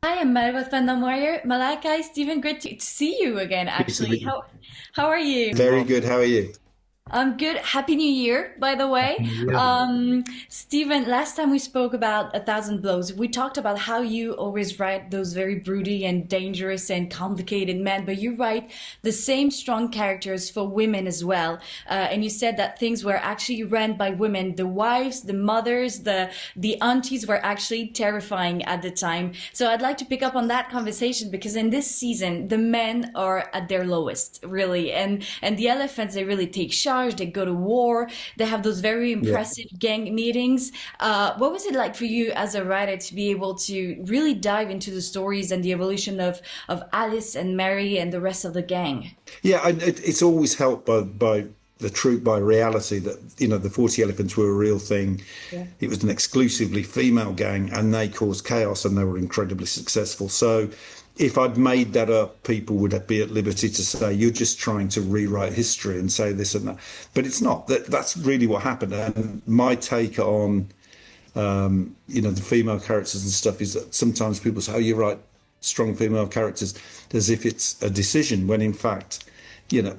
Hi, I'm Mel with FandomWire. Malachi, Stephen, great to see you again, Good to actually. meet you. How are you? Very good. How are you? I'm good. Happy New Year, by the way. Happy New Year. Stephen, last time we spoke about A Thousand Blows, we talked about how you always write those very broody and dangerous and complicated men, but you write the same strong characters for women as well. And you said that things were actually run by women. The wives, the mothers, the aunties were actually terrifying at the time. So I'd like to pick up on that conversation because in this season, the men are at their lowest, really, and the elephants they really take charge. They go to war. They have those very Yeah. impressive gang meetings. What was it like for you as a writer to be able to really dive into the stories and the evolution of Alice and Mary and the rest of the gang? Yeah, it's always helped by the truth, by reality that, the 40 Elephants were a real thing. Yeah. It was an exclusively female gang and they caused chaos and they were incredibly successful. So if I'd made that up, people would be at liberty to say, you're just trying to rewrite history and say this and that. But it's not. That's really what happened. And my take on, the female characters and stuff is that sometimes people say, oh, you write strong female characters as if it's a decision, when in fact, you know,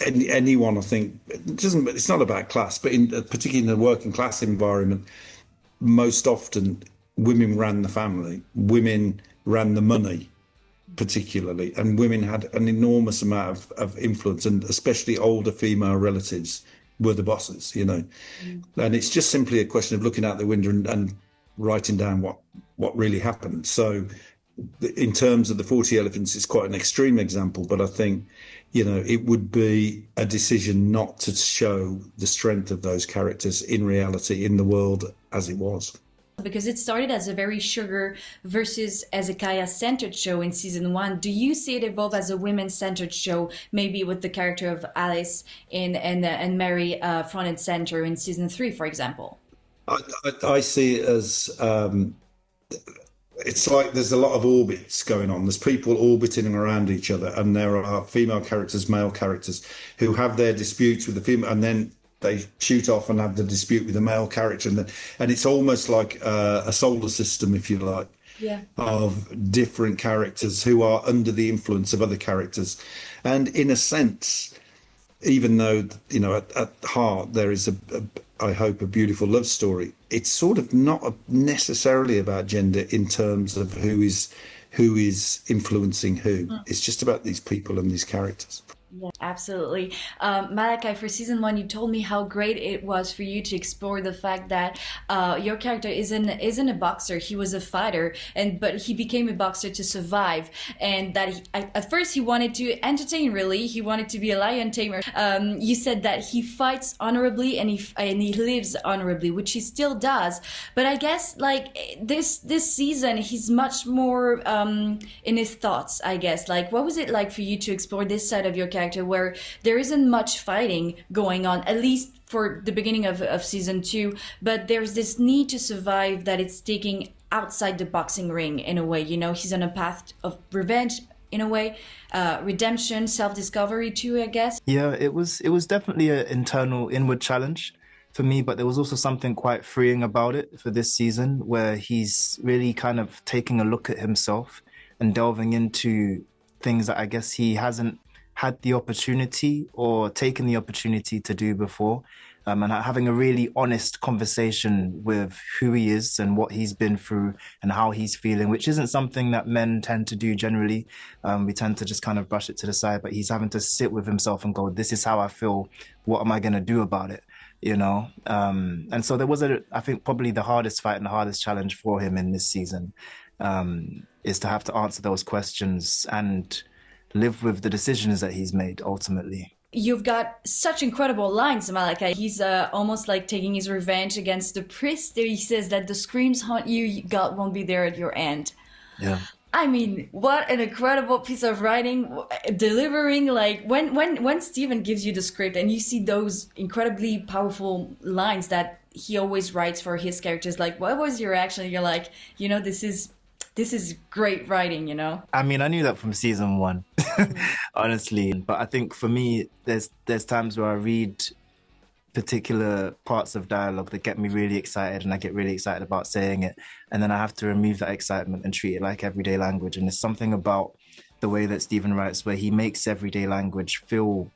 anyone, I think, it doesn't. It's not about class, but particularly in the working class environment, most often women ran the family, women ran the money, particularly, and women had an enormous amount of influence, and especially older female relatives were the bosses. And it's just simply a question of looking out the window and writing down what really happened. So in terms of the 40 Elephants, it's quite an extreme example, but I think, it would be a decision not to show the strength of those characters in reality, in the world as it was. Because it started as a very Sugar versus Hezekiah centered show in season one. Do you see it evolve as a women centered show, maybe with the character of Alice and Mary front and center in season three, for example? I see it as it's like there's a lot of orbits going on. There's people orbiting around each other, and there are female characters, male characters who have their disputes with the female, and then they shoot off and have the dispute with the male character, and it's almost like a solar system, if you like, Yeah. of different characters who are under the influence of other characters, and in a sense, even though at heart there is I hope a beautiful love story, it's sort of not necessarily about gender in terms of who is influencing who. It's just about these people and these characters. Yeah, absolutely. Malachi, for season one, you told me how great it was for you to explore the fact that your character isn't a boxer. He was a fighter, but he became a boxer to survive. And that at first he wanted to entertain. Really, he wanted to be a lion tamer. You said that he fights honorably and he lives honorably, which he still does. But I guess like this season, he's much more in his thoughts. I guess like what was it like for you to explore this side of your character where there isn't much fighting going on, at least for the beginning of season two, but there's this need to survive that it's taking outside the boxing ring in a way. He's on a path of revenge in a way, redemption, self-discovery too, I guess. Yeah, it was definitely an internal inward challenge for me, but there was also something quite freeing about it for this season where he's really kind of taking a look at himself and delving into things that I guess he hasn't had the opportunity or taken the opportunity to do before, and having a really honest conversation with who he is and what he's been through and how he's feeling, which isn't something that men tend to do generally. We tend to just kind of brush it to the side, but he's having to sit with himself and go, this is how I feel. What am I going to do about it? And so there was I think probably the hardest fight and the hardest challenge for him in this season is to have to answer those questions and live with the decisions that he's made ultimately. You've got such incredible lines, Malachi. He's almost like taking his revenge against the priest. He says that the screams haunt you, God won't be there at your end. Yeah. I mean, what an incredible piece of writing, delivering like when Stephen gives you the script and you see those incredibly powerful lines that he always writes for his characters. Like, what was your reaction? You're like, this is great writing. I mean, I knew that from season one, honestly. But I think for me, there's times where I read particular parts of dialogue that get me really excited, and I get really excited about saying it. And then I have to remove that excitement and treat it like everyday language. And there's something about the way that Stephen writes where he makes everyday language feel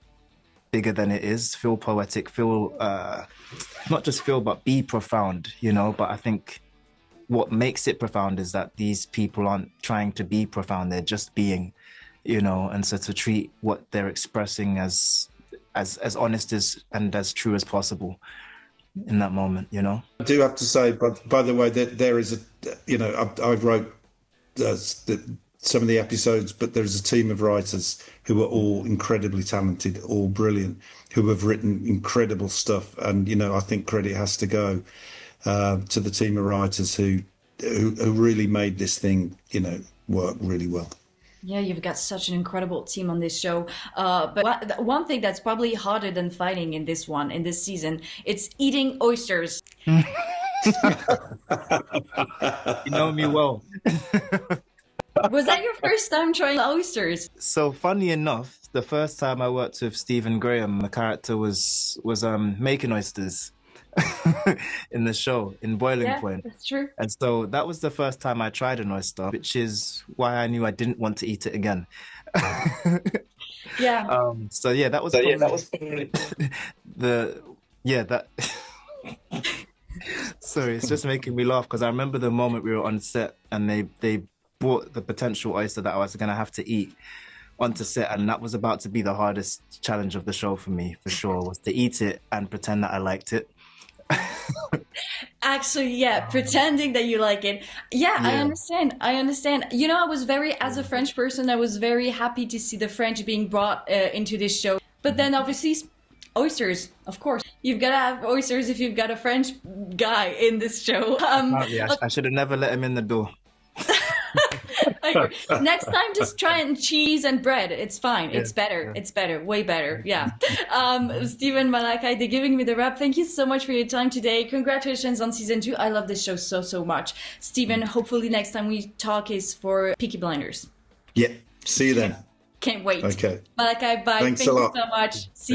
bigger than it is, feel poetic, feel not just feel, but be profound, you know. But I think what makes it profound is that these people aren't trying to be profound, they're just being, you know. And so to treat what they're expressing as honest as and as true as possible in that moment, you know. I do have to say, but by the way, that there is a, you know, I wrote some of the episodes, but there's a team of writers who are all incredibly talented, all brilliant, who have written incredible stuff. And, you know, I think credit has to go to the team of writers who really made this thing, you know, work really well. Yeah, you've got such an incredible team on this show. But one thing that's probably harder than fighting in this season, it's eating oysters. You know me well. Was that your first time trying oysters? So funny enough, the first time I worked with Stephen Graham, the character was making oysters in the show, in Boiling Point. That's true. And so that was the first time I tried an oyster, which is why I knew I didn't want to eat it again. Yeah. So yeah, that was that. Sorry, it's just making me laugh because I remember the moment we were on set and they brought the potential oyster that I was going to have to eat onto set, and that was about to be the hardest challenge of the show for me, for sure, was to eat it and pretend that I liked it. Actually, yeah, pretending that you like it. Yeah, I understand. You know, as a French person, I was very happy to see the French being brought into this show. But then obviously, oysters, of course. You've got to have oysters if you've got a French guy in this show. I should have never let him in the door. Next time, just try and cheese and bread. It's fine. It's better. It's better. Way better. Yeah. Stephen, Malachi, they're giving me the wrap. Thank you so much for your time today. Congratulations on season 2. I love this show so much. Stephen, hopefully next time we talk is for Peaky Blinders. Yeah. See you then. Can't wait. Okay. Malachi, bye. Thanks Thank a you lot. so much. See